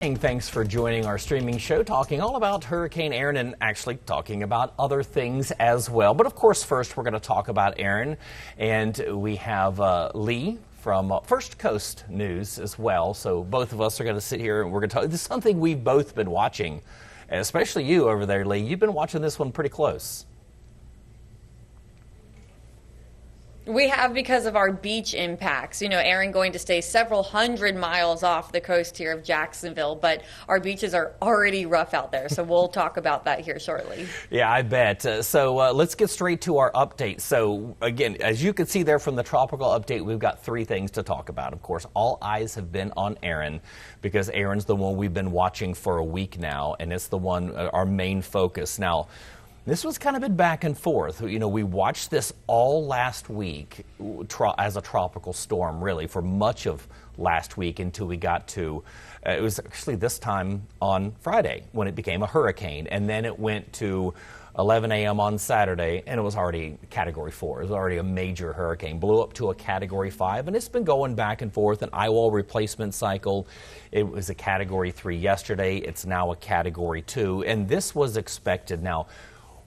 Thanks for joining our streaming show, talking all about Hurricane Erin and actually talking about other things as well. But of course, first we're going to talk about Erin, and we have Lee from First Coast News as well. So both of us are going to sit here and we're going to talk. This is something we've both been watching, especially you over there, Lee. You've been watching this one pretty close. We have, because of our beach impacts. You know, Erin going to stay several hundred miles off the coast here of Jacksonville, but our beaches are already rough out there, so we'll talk about that here shortly. Yeah, I bet. So let's get straight to our update. So again, as you can see there from the tropical update, we've got three things to talk about. Of course, all eyes have been on Erin because Erin's the one we've been watching for a week now, and it's the one, our main focus. Now, this was kind of been back and forth. You know, we watched this all last week as a tropical storm, really, for much of last week until we got to, it was actually this time on Friday when it became a hurricane. And then it went to 11 a.m. on Saturday, and it was already Category 4. It was already a major hurricane. Blew up to a Category 5, and it's been going back and forth, an eyewall replacement cycle. It was a Category 3 yesterday. It's now a Category 2, and this was expected. Now,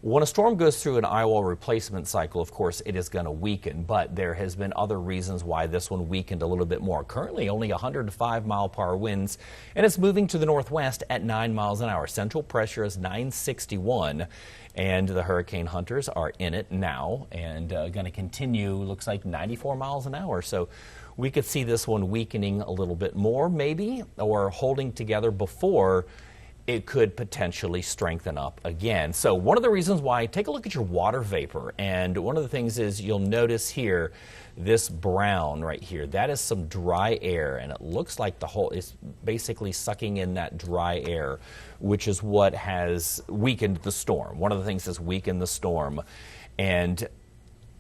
when a storm goes through an eyewall replacement cycle, of course, it is going to weaken, but there has been other reasons why this one weakened a little bit more. Currently, only 105 mile-per-hour winds, and it's moving to the northwest at 9 miles an hour. Central pressure is 961, and the hurricane hunters are in it now and going to continue, looks like 94 miles an hour. So we could see this one weakening a little bit more, maybe, or holding together before it could potentially strengthen up again. So one of the reasons why, take a look at your water vapor. And one of the things is you'll notice here, this brown right here, that is some dry air. And it looks like the whole is basically sucking in that dry air, which is what has weakened the storm. One of the things that's weakened the storm. And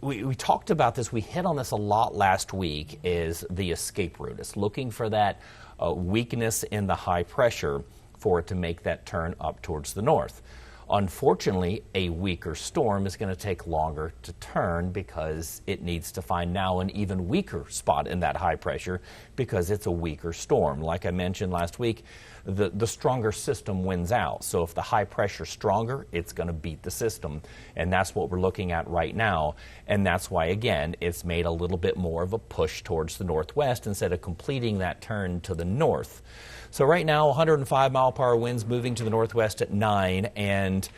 we talked about this, we hit on this a lot last week, is the escape route. It's looking for that weakness in the high pressure for it to make that turn up towards the north. Unfortunately, a weaker storm is going to take longer to turn because it needs to find now an even weaker spot in that high pressure because it's a weaker storm. Like I mentioned last week, the stronger system wins out. So if the high pressure is stronger, it's going to beat the system. And that's what we're looking at right now. And that's why, again, it's made a little bit more of a push towards the northwest instead of completing that turn to the north. So right now, 105 mile-per-hour winds moving to the northwest at 9, and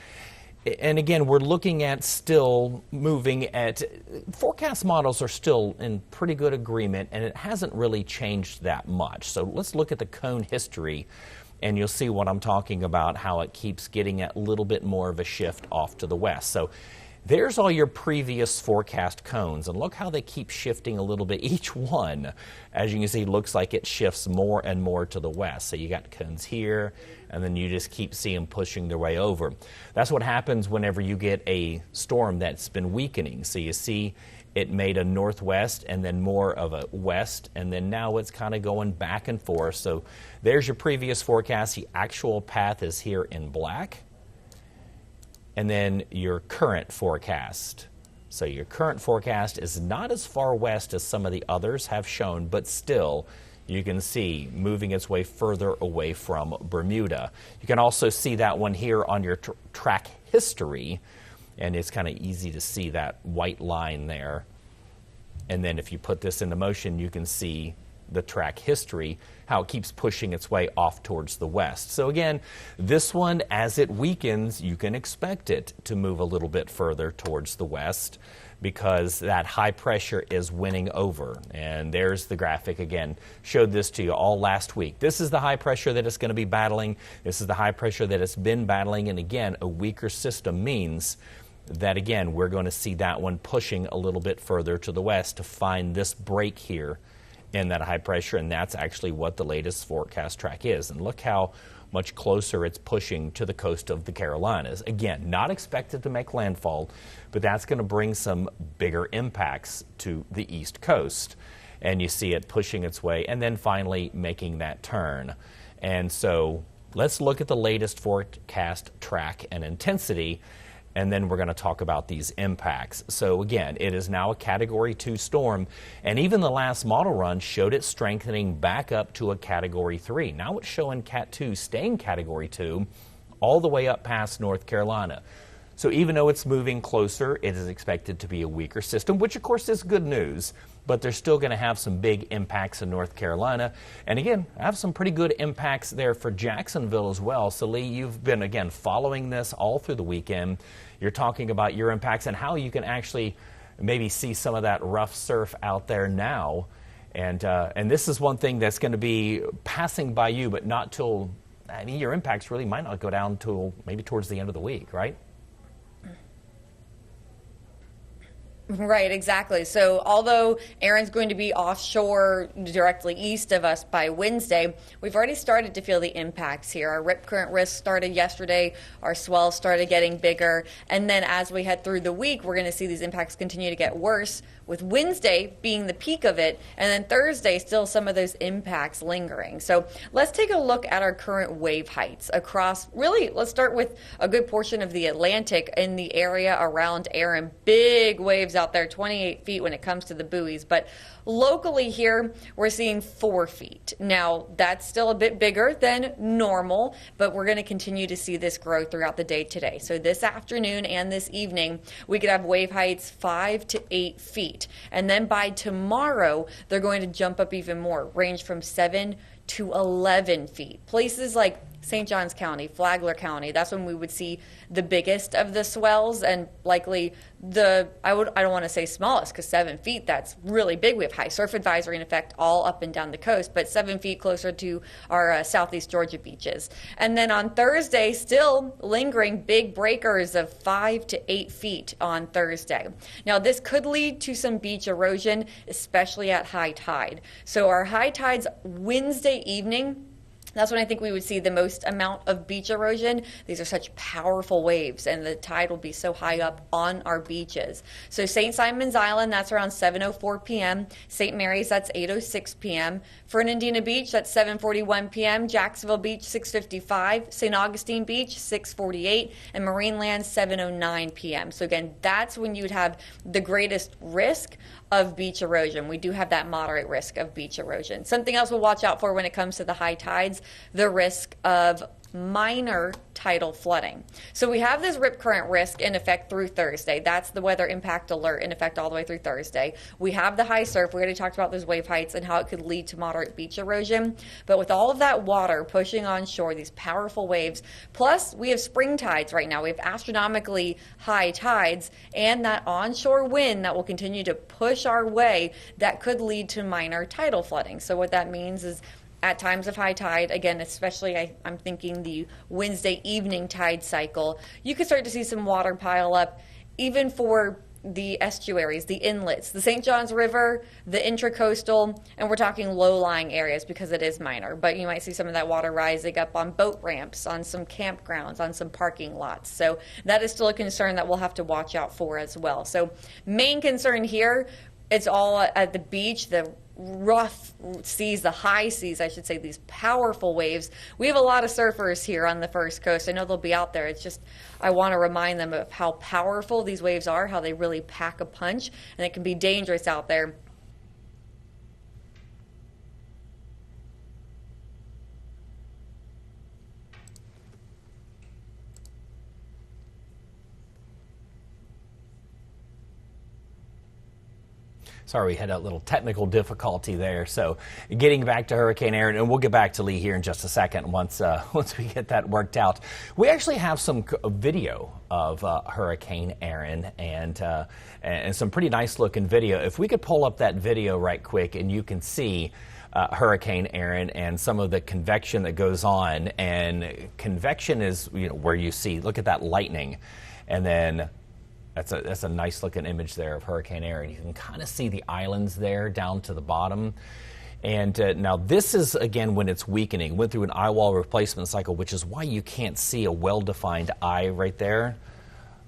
again, we're looking at still moving at, forecast models are still in pretty good agreement, and it hasn't really changed that much. So let's look at the cone history, and you'll see what I'm talking about, how it keeps getting a little bit more of a shift off to the west. So there's all your previous forecast cones, and look how they keep shifting a little bit. Each one, as you can see, looks like it shifts more and more to the west. So you got cones here, and then you just keep seeing them pushing their way over. That's what happens whenever you get a storm that's been weakening. So you see it made a northwest and then more of a west, and then now it's kind of going back and forth. So there's your previous forecast. The actual path is here in black. And then your current forecast. So your current forecast is not as far west as some of the others have shown, but still you can see moving its way further away from Bermuda. You can also see that one here on your track history, and it's kind of easy to see that white line there. And then if you put this into motion, you can see the track history, how it keeps pushing its way off towards the west. So again, this one, as it weakens, you can expect it to move a little bit further towards the west because that high pressure is winning over. And there's the graphic again. Showed this to you all last week. This is the high pressure that it's going to be battling. This is the high pressure that it's been battling. And again, a weaker system means that, again, we're going to see that one pushing a little bit further to the west to find this break here in that high pressure, and that's actually what the latest forecast track is. And look how much closer it's pushing to the coast of the Carolinas. Again, not expected to make landfall, but that's going to bring some bigger impacts to the East Coast. And you see it pushing its way and then finally making that turn. And so let's look at the latest forecast track and intensity. and then we're going to talk about these impacts. So again, it is now a Category 2 storm, and even the last model run showed it strengthening back up to a Category 3. Now it's showing Cat 2 staying Category 2 all the way up past North Carolina. So even though it's moving closer, it is expected to be a weaker system, which of course is good news, but they're still going to have some big impacts in North Carolina. And again, have some pretty good impacts there for Jacksonville as well. So Lee, you've been, again, following this all through the weekend. You're talking about your impacts and how you can actually maybe see some of that rough surf out there now. And this is one thing that's going to be passing by you, but not till, I mean, your impacts really might not go down till maybe towards the end of the week, right? Right, exactly. So although Erin's going to be offshore directly east of us by Wednesday, we've already started to feel the impacts here. Our rip current risk started yesterday, our swells started getting bigger, and then as we head through the week, we're going to see these impacts continue to get worse, with Wednesday being the peak of it, and then Thursday still some of those impacts lingering. So let's take a look at our current wave heights across, really, let's start with a good portion of the Atlantic in the area around Erin. Big waves out there, 28 feet when it comes to the buoys, but locally here, we're seeing 4 feet. Now, that's still a bit bigger than normal, but we're going to continue to see this grow throughout the day today. So this afternoon and this evening, we could have wave heights 5 to 8 feet. And then by tomorrow, they're going to jump up even more, range from 7 to 11 feet. Places like St. Johns County, Flagler County, that's when we would see the biggest of the swells, and likely I don't want to say smallest, because 7 feet, that's really big. We have high surf advisory in effect all up and down the coast, but 7 feet closer to our southeast Georgia beaches. And then on Thursday, still lingering big breakers of 5 to 8 feet on Thursday. Now, this could lead to some beach erosion, especially at high tide. So our high tides Wednesday evening, that's when I think we would see the most amount of beach erosion. These are such powerful waves, and the tide will be so high up on our beaches. So St. Simon's Island, that's around 7:04 p.m. St. Mary's, that's 8:06 p.m. Fernandina Beach, that's 7:41 p.m. Jacksonville Beach, 6:55. St. Augustine Beach, 6:48. And Marineland, 7:09 p.m. So again, that's when you would have the greatest risk of beach erosion. We do have that moderate risk of beach erosion. Something else we'll watch out for when it comes to the high tides, the risk of minor tidal flooding. So we have this rip current risk in effect through Thursday. That's the weather impact alert in effect all the way through Thursday. We have the high surf. We already talked about those wave heights and how it could lead to moderate beach erosion. But with all of that water pushing on shore, these powerful waves, plus we have spring tides right now. We have astronomically high tides and that onshore wind that will continue to push our way, that could lead to minor tidal flooding. So what that means is at times of high tide, again, especially I'm thinking the Wednesday evening tide cycle, you could start to see some water pile up, even for the estuaries, the inlets, the St. Johns River, the intracoastal, and we're talking low-lying areas because it is minor. But you might see some of that water rising up on boat ramps, on some campgrounds, on some parking lots. So that is still a concern that we'll have to watch out for as well. So main concern here, it's all at the beach, the rough seas, the high seas, I should say, these powerful waves. We have a lot of surfers here on the First Coast. I know they'll be out there. It's just, I want to remind them of how powerful these waves are, how they really pack a punch, and it can be dangerous out there. Sorry, we had a little technical difficulty there. So getting back to Hurricane Erin, and we'll get back to Lee here in just a second once we get that worked out. We actually have some video of Hurricane Erin and some pretty nice looking video. If we could pull up that video right quick, and you can see Hurricane Erin and some of the convection that goes on. And convection is, you know, where you see, look at that lightning, and then that's a nice looking image there of Hurricane Erin. You can kind of see the islands there down to the bottom. And now this is, again, when it's weakening. Went through an eye wall replacement cycle, which is why you can't see a well-defined eye right there.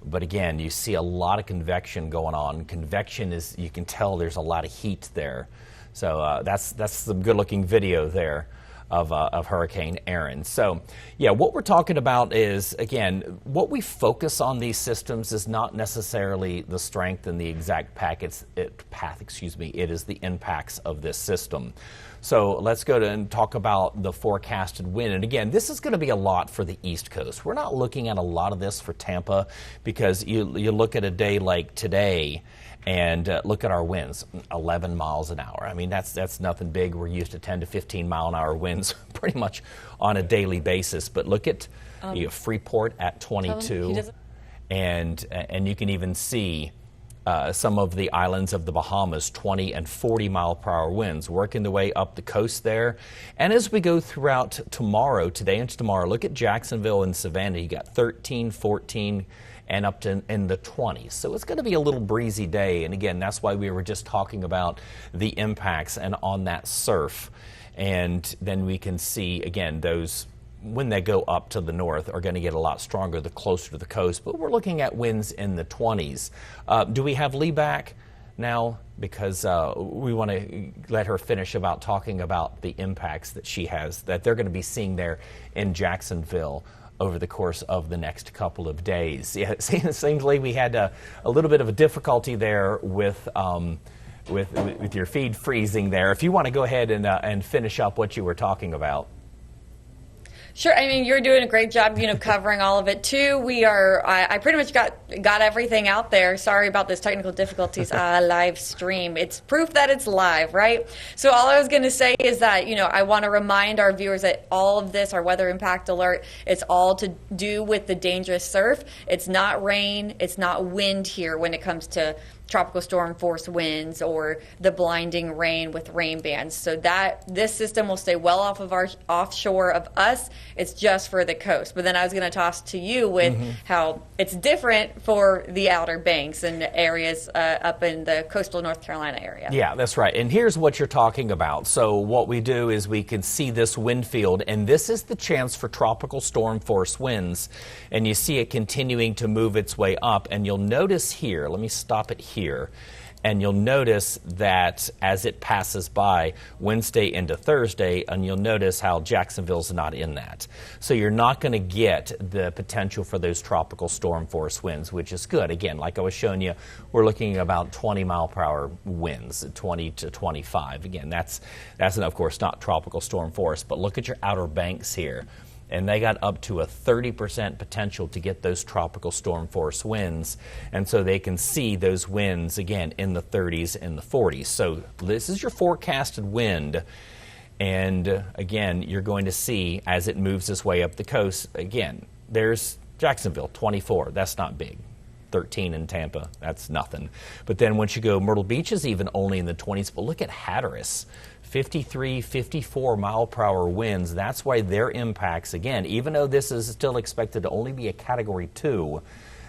But again, you see a lot of convection going on. Convection is, you can tell there's a lot of heat there. So that's some good looking video there. of Hurricane Erin. So, yeah, what we're talking about is, again, what we focus on these systems is not necessarily the strength and the exact path, it is the impacts of this system. So let's go to and talk about the forecasted wind. And again, this is going to be a lot for the East Coast. We're not looking at a lot of this for Tampa because you look at a day like today and look at our winds, 11 miles an hour. I mean, that's nothing big. We're used to 10 to 15 mile an hour winds pretty much on a daily basis. But look at Freeport at 22, and you can even see some of the islands of the Bahamas, 20 and 40 mile per hour winds working their way up the coast there. And as we go throughout tomorrow, today and tomorrow, look at Jacksonville and Savannah. You got 13, 14, and up to in the 20s. So it's going to be a little breezy day. And again, that's why we were just talking about the impacts and on that surf. And then we can see, again, those, when they go up to the north, are going to get a lot stronger the closer to the coast. But we're looking at winds in the 20s. Do we have Lee back now? Because we want to let her finish about talking about the impacts that she has, that they're going to be seeing there in Jacksonville over the course of the next couple of days. Yeah, it seems like we had a little bit of a difficulty there with your feed freezing there. If you want to go ahead and finish up what you were talking about. Sure. I mean, you're doing a great job, covering all of it too. I pretty much got everything out there. Sorry about this technical difficulties. Live stream. It's proof that it's live, right? So all I was going to say is that, I want to remind our viewers that all of this, our weather impact alert, it's all to do with the dangerous surf. It's not rain. It's not wind here when it comes to tropical storm force winds or the blinding rain with rain bands. So this system will stay well off of our offshore of us. It's just for the coast. But then I was going to toss to you with how it's different for the Outer Banks and areas up in the coastal North Carolina area. Yeah, that's right. And here's what you're talking about. So what we do is we can see this wind field, and this is the chance for tropical storm force winds. And you see it continuing to move its way up. And you'll notice here, let me stop it here, and you'll notice that as it passes by Wednesday into Thursday, and you'll notice how Jacksonville's not in that. So you're not going to get the potential for those tropical storm force winds, which is good. Again, like I was showing you, we're looking at about 20 mile per hour winds, 20 to 25. Again, that's of course not tropical storm force, but look at your Outer Banks here. And they got up to a 30% potential to get those tropical storm force winds. And so they can see those winds, again, in the 30s and the 40s. So this is your forecasted wind. And again, you're going to see as it moves its way up the coast, again, there's Jacksonville, 24. That's not big. 13 in Tampa, that's nothing. But then once you go, Myrtle Beach is even only in the 20s. But look at Hatteras. 53, 54 mile per hour winds. That's why their impacts, again, even though this is still expected to only be a Category 2,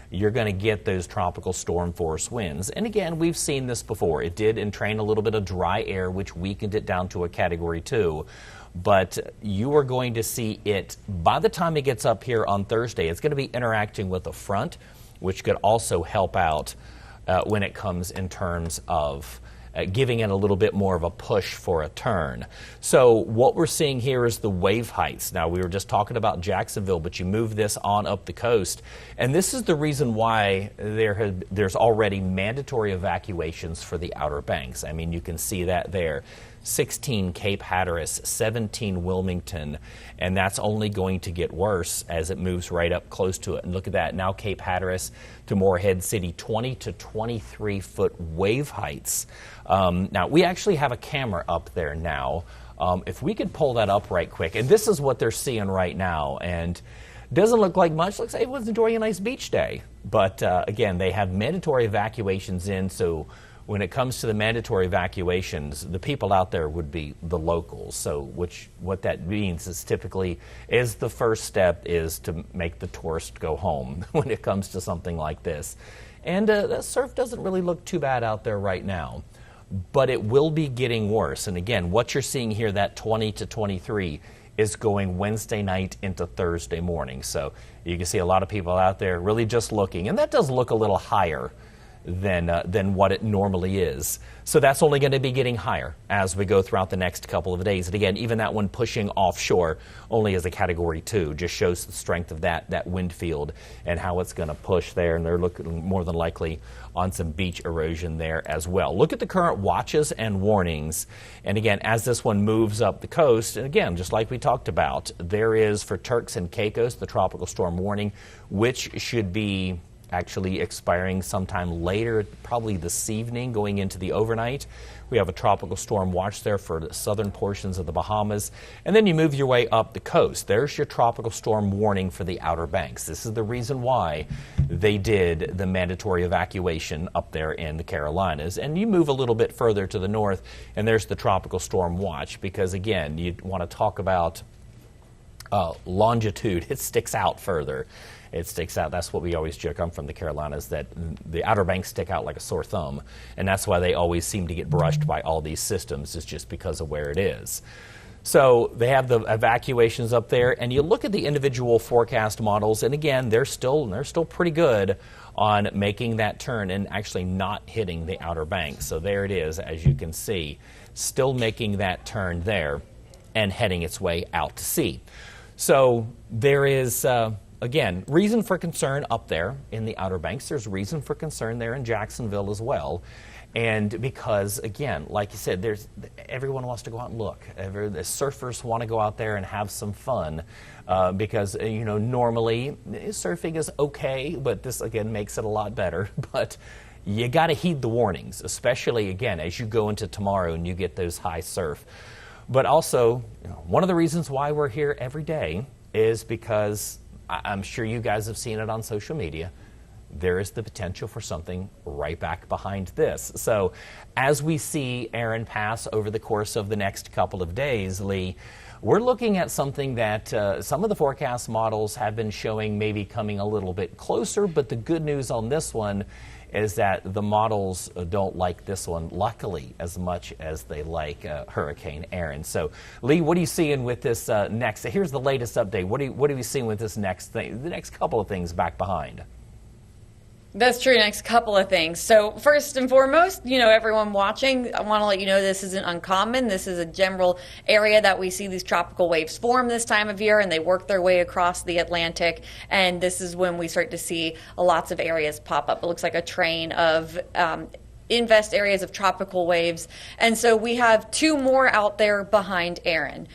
you're going to get those tropical storm force winds. And again, we've seen this before. It did entrain a little bit of dry air, which weakened it down to a Category 2. But you are going to see it, by the time it gets up here on Thursday, it's going to be interacting with a front, which could also help out when it comes in terms of giving it a little bit more of a push for a turn. So what we're seeing here is the wave heights. Now, we were just talking about Jacksonville, but you move this on up the coast. And this is the reason why there's already mandatory evacuations for the Outer Banks. I mean, you can see that there. 16 Cape Hatteras, 17 Wilmington, and that's only going to get worse as it moves right up close to it. And look at that, now Cape Hatteras to Morehead City, 20 to 23 foot wave heights. Now, we actually have a camera up there now. If we could pull that up right quick, and this is what they're seeing right now, and doesn't look like much. Looks like it was enjoying a nice beach day. But again, they have mandatory evacuations in, so when it comes to the mandatory evacuations, the people out there would be the locals. So what that means is typically is the first step is to make the tourist go home when it comes to something like this. And the surf doesn't really look too bad out there right now, but it will be getting worse. And again, what you're seeing here, that 20 to 23, is going Wednesday night into Thursday morning. So you can see a lot of people out there really just looking, and that does look a little higher than what it normally is. So that's only going to be getting higher as we go throughout the next couple of days. And again, even that one pushing offshore only as a Category 2 just shows the strength of that wind field and how it's going to push there. And they're looking more than likely on some beach erosion there as well. Look at the current watches and warnings. And again, as this one moves up the coast, and again, just like we talked about, there is for Turks and Caicos the tropical storm warning, which should be actually expiring sometime later, probably this evening, going into the overnight. We have a tropical storm watch there for the southern portions of the Bahamas. And then you move your way up the coast. There's your tropical storm warning for the Outer Banks. This is the reason why they did the mandatory evacuation up there in the Carolinas. And you move a little bit further to the north, and there's the tropical storm watch, because again, you want to talk about longitude. It sticks out further. It sticks out. That's what we always joke. I'm from the Carolinas, that the Outer Banks stick out like a sore thumb, and that's why they always seem to get brushed by all these systems, is just because of where it is. So they have the evacuations up there, and you look at the individual forecast models, and again, they're still pretty good on making that turn and actually not hitting the Outer Banks. So there it is, as you can see, still making that turn there and heading its way out to sea. So there is again, reason for concern up there in the Outer Banks. There's reason for concern there in Jacksonville as well. And because, again, like you said, everyone wants to go out and look. The surfers want to go out there and have some fun because, normally surfing is okay, but this, again, makes it a lot better. But you got to heed the warnings, especially, again, as you go into tomorrow and you get those high surf. But also, one of the reasons why we're here every day is because I'm sure you guys have seen it on social media. There is the potential for something right back behind this. So as we see Erin pass over the course of the next couple of days, Lee, we're looking at something that some of the forecast models have been showing maybe coming a little bit closer, but the good news on this one is that the models don't like this one, luckily, as much as they like Hurricane Erin. So, Lee, what are you seeing with this next? Here's the latest update. What are you seeing with this next thing, the next couple of things back behind? That's true. Next couple of things. So first and foremost, everyone watching, I want to let you know this isn't uncommon. This is a general area that we see these tropical waves form this time of year, and they work their way across the Atlantic. And this is when we start to see lots of areas pop up. It looks like a train of invest areas of tropical waves. And so we have two more out there behind Erin.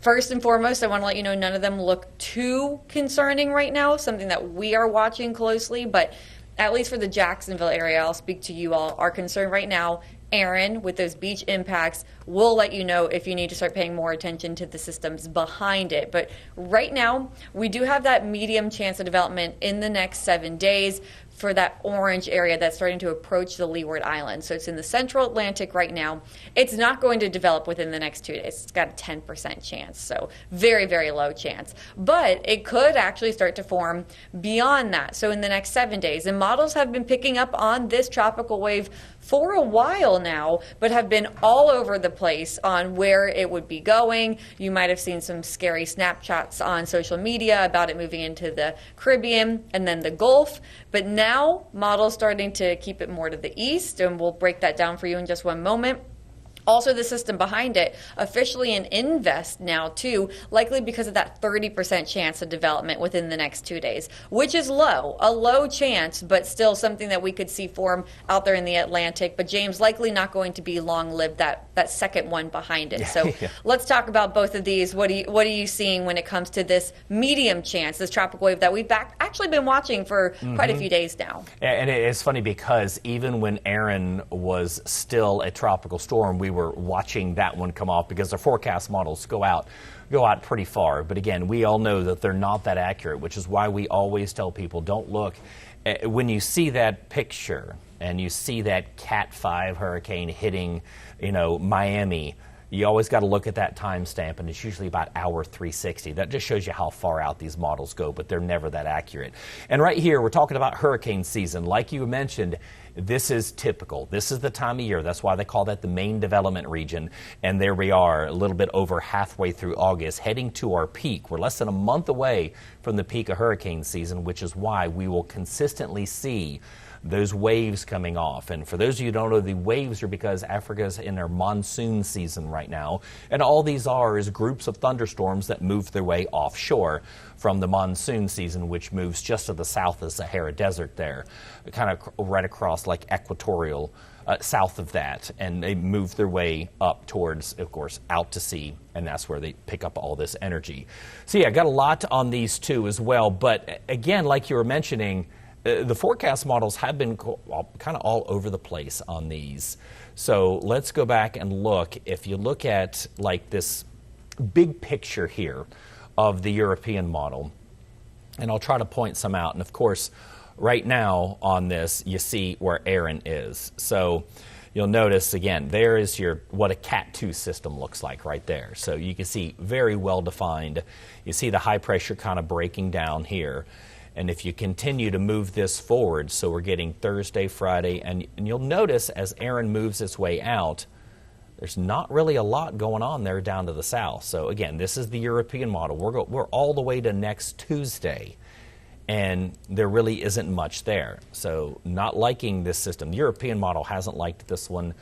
First and foremost, I want to let you know none of them look too concerning right now, something that we are watching closely, but at least for the Jacksonville area, I'll speak to you all. Our concern right now, Erin, with those beach impacts, we'll let you know if you need to start paying more attention to the systems behind it. But right now, we do have that medium chance of development in the next 7 days for that orange area that's starting to approach the Leeward Islands. So it's in the central Atlantic right now. It's not going to develop within the next 2 days. It's got a 10% chance, so very, very low chance. But it could actually start to form beyond that, so in the next 7 days. And models have been picking up on this tropical wave for a while now, but have been all over the place on where it would be going. You might have seen some scary snapshots on social media about it moving into the Caribbean and then the Gulf. But now, models starting to keep it more to the east, and we'll break that down for you in just one moment. Also, the system behind it, officially an invest now too, likely because of that 30% chance of development within the next 2 days, which is low, a low chance, but still something that we could see form out there in the Atlantic. But James, likely not going to be long-lived, that second one behind it. So let's talk about both of these. What are you seeing when it comes to this medium chance, this tropical wave that we've actually been watching for quite a few days now? And it's funny because even when Erin was still a tropical storm, we were watching that one come off because the forecast models go out pretty far. But again, we all know that they're not that accurate, which is why we always tell people don't look. When you see that picture and you see that Cat 5 hurricane hitting, Miami, you always got to look at that timestamp, and it's usually about hour 360. That just shows you how far out these models go, but they're never that accurate. And right here, we're talking about hurricane season. Like you mentioned, this is typical. This is the time of year. That's why they call that the main development region. And there we are, a little bit over halfway through August, heading to our peak. We're less than a month away from the peak of hurricane season, which is why we will consistently see those waves coming off. And for those of you who don't know, the waves are because Africa's in their monsoon season right now. And all these are is groups of thunderstorms that move their way offshore from the monsoon season, which moves just to the south of the Sahara Desert there, kind of right across like equatorial south of that. And they move their way up towards, of course, out to sea. And that's where they pick up all this energy. So yeah, got a lot on these two as well. But again, like you were mentioning, the forecast models have been kind of all over the place on these. So let's go back and look. If you look at like this big picture here of the European model, and I'll try to point some out. And of course, right now on this, you see where Erin is. So you'll notice again, there is what a Cat 2 system looks like right there. So you can see very well defined. You see the high pressure kind of breaking down here. And if you continue to move this forward, so we're getting Thursday, Friday, and you'll notice as Erin moves its way out, there's not really a lot going on there down to the south. So again, this is the European model. We're all the way to next Tuesday, and there really isn't much there. So not liking this system. The European model hasn't liked this one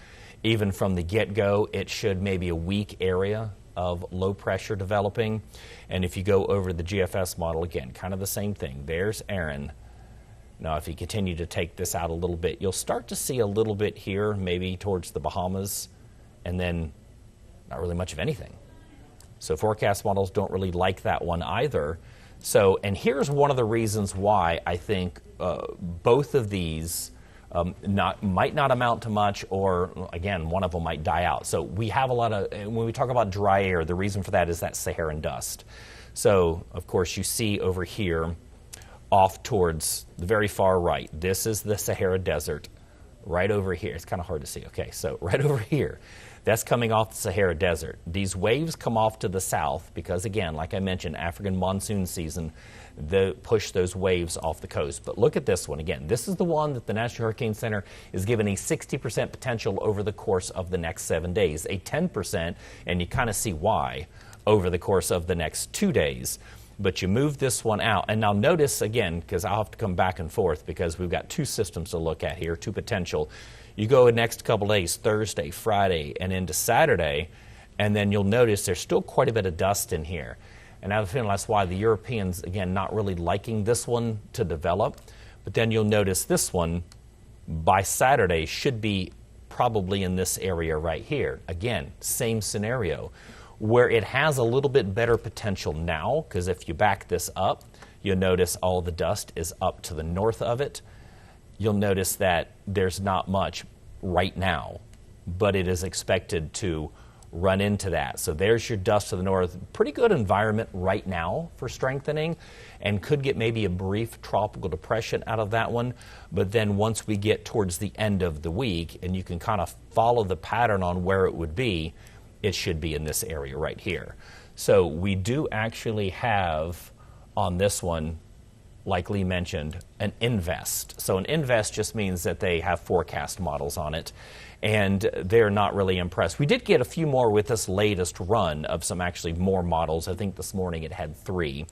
even from the get-go. It showed maybe a weak area of low pressure developing. And if you go over the GFS model, again, kind of the same thing. There's Erin. Now, if you continue to take this out a little bit, you'll start to see a little bit here, maybe towards the Bahamas, and then not really much of anything. So forecast models don't really like that one either. So, and here's one of the reasons why I think both of these might not amount to much, or again, one of them might die out. So we have a lot of, when we talk about dry air, the reason for that is that Saharan dust. So of course you see over here off towards the very far right, this is the Sahara Desert. Right over here, it's kind of hard to see. Okay, so right over here, that's coming off the Sahara Desert. These waves come off to the south because, again, like I mentioned, African monsoon season, they push those waves off the coast. But look at this one. Again, this is the one that the National Hurricane Center is given a 60% potential over the course of the next 7 days, a 10%, and you kind of see why, over the course of the next 2 days. But you move this one out. And now notice, again, because I'll have to come back and forth because we've got two systems to look at here, two potential. You go the next couple days, Thursday, Friday, and into Saturday, and then you'll notice there's still quite a bit of dust in here. And I have a feeling that's why the Europeans, again, not really liking this one to develop. But then you'll notice this one, by Saturday, should be probably in this area right here. Again, same scenario, where it has a little bit better potential now, because if you back this up, you'll notice all the dust is up to the north of it. You'll notice that there's not much right now, but it is expected to run into that. So there's your dust to the north. Pretty good environment right now for strengthening, and could get maybe a brief tropical depression out of that one. But then once we get towards the end of the week, and you can kind of follow the pattern on where it would be, it should be in this area right here. So we do actually have on this one, like Lee mentioned, an invest. So an invest just means that they have forecast models on it, and they're not really impressed. We did get a few more with this latest run of some actually more models. I think this morning it had 3,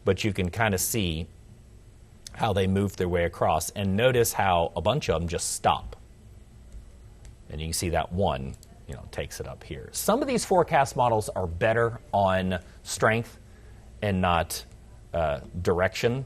but you can kind of see how they move their way across, and notice how a bunch of them just stop. And you can see that one, takes it up here. Some of these forecast models are better on strength and not direction.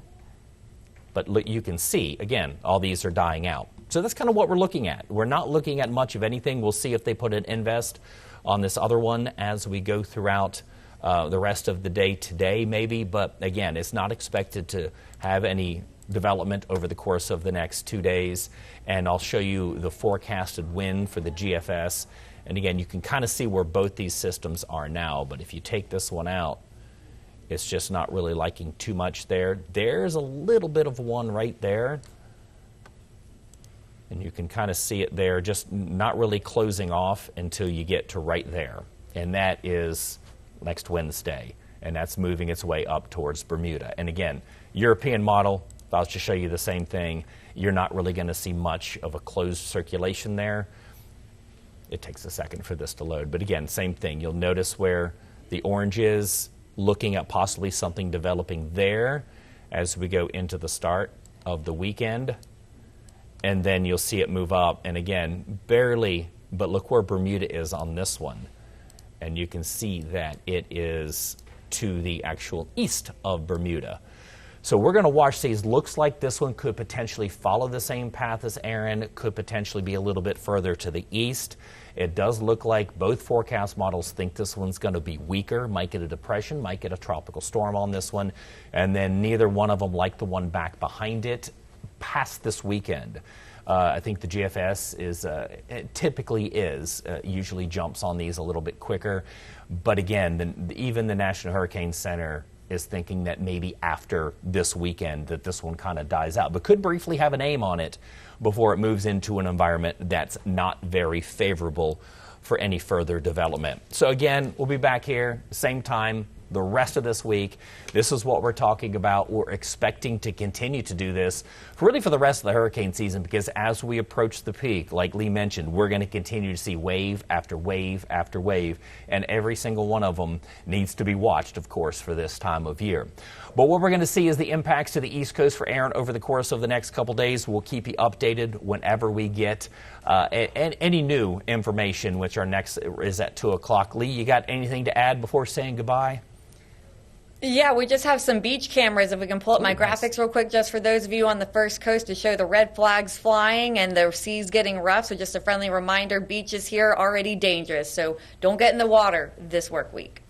But you can see, again, all these are dying out. So that's kind of what we're looking at. We're not looking at much of anything. We'll see if they put an invest on this other one as we go throughout the rest of the day today, maybe. But again, it's not expected to have any development over the course of the next 2 days. And I'll show you the forecasted wind for the GFS. And again, you can kind of see where both these systems are now. But if you take this one out, it's just not really liking too much there. There's a little bit of one right there. And you can kind of see it there, just not really closing off until you get to right there. And that is next Wednesday. And that's moving its way up towards Bermuda. And again, European model, I'll just show you the same thing. You're not really going to see much of a closed circulation there. It takes a second for this to load. But again, same thing. You'll notice where the orange is, looking at possibly something developing there as we go into the start of the weekend. and then you'll see it move up. And again, barely, but look where Bermuda is on this one. And you can see that it is to the actual east of Bermuda. So we're going to watch these. Looks like this one could potentially follow the same path as Erin. It could potentially be a little bit further to the east. It does look like both forecast models think this one's going to be weaker, might get a depression, might get a tropical storm on this one, and then neither one of them, like the one back behind it, past this weekend. I think the GFS is usually jumps on these a little bit quicker. But again, even the National Hurricane Center is thinking that maybe after this weekend that this one kind of dies out, but could briefly have a name on it before it moves into an environment that's not very favorable for any further development. So again, we'll be back here, same time, the rest of this week. This is what we're talking about. We're expecting to continue to do this really for the rest of the hurricane season, because as we approach the peak, like Lee mentioned, we're going to continue to see wave after wave after wave, and every single one of them needs to be watched, of course, for this time of year. But what we're going to see is the impacts to the East Coast for Erin over the course of the next couple days. We'll keep you updated whenever we get any new information, which our next is at 2 o'clock. Lee, you got anything to add before saying goodbye? Yeah, we just have some beach cameras. If we can pull up my graphics real quick, just for those of you on the first coast, to show the red flags flying and the seas getting rough. So just a friendly reminder, beaches here are already dangerous. So don't get in the water this work week.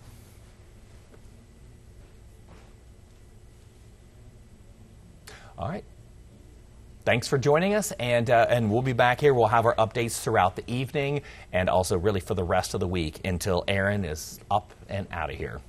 All right. Thanks for joining us, and we'll be back here. We'll have our updates throughout the evening and also really for the rest of the week until Erin is up and out of here.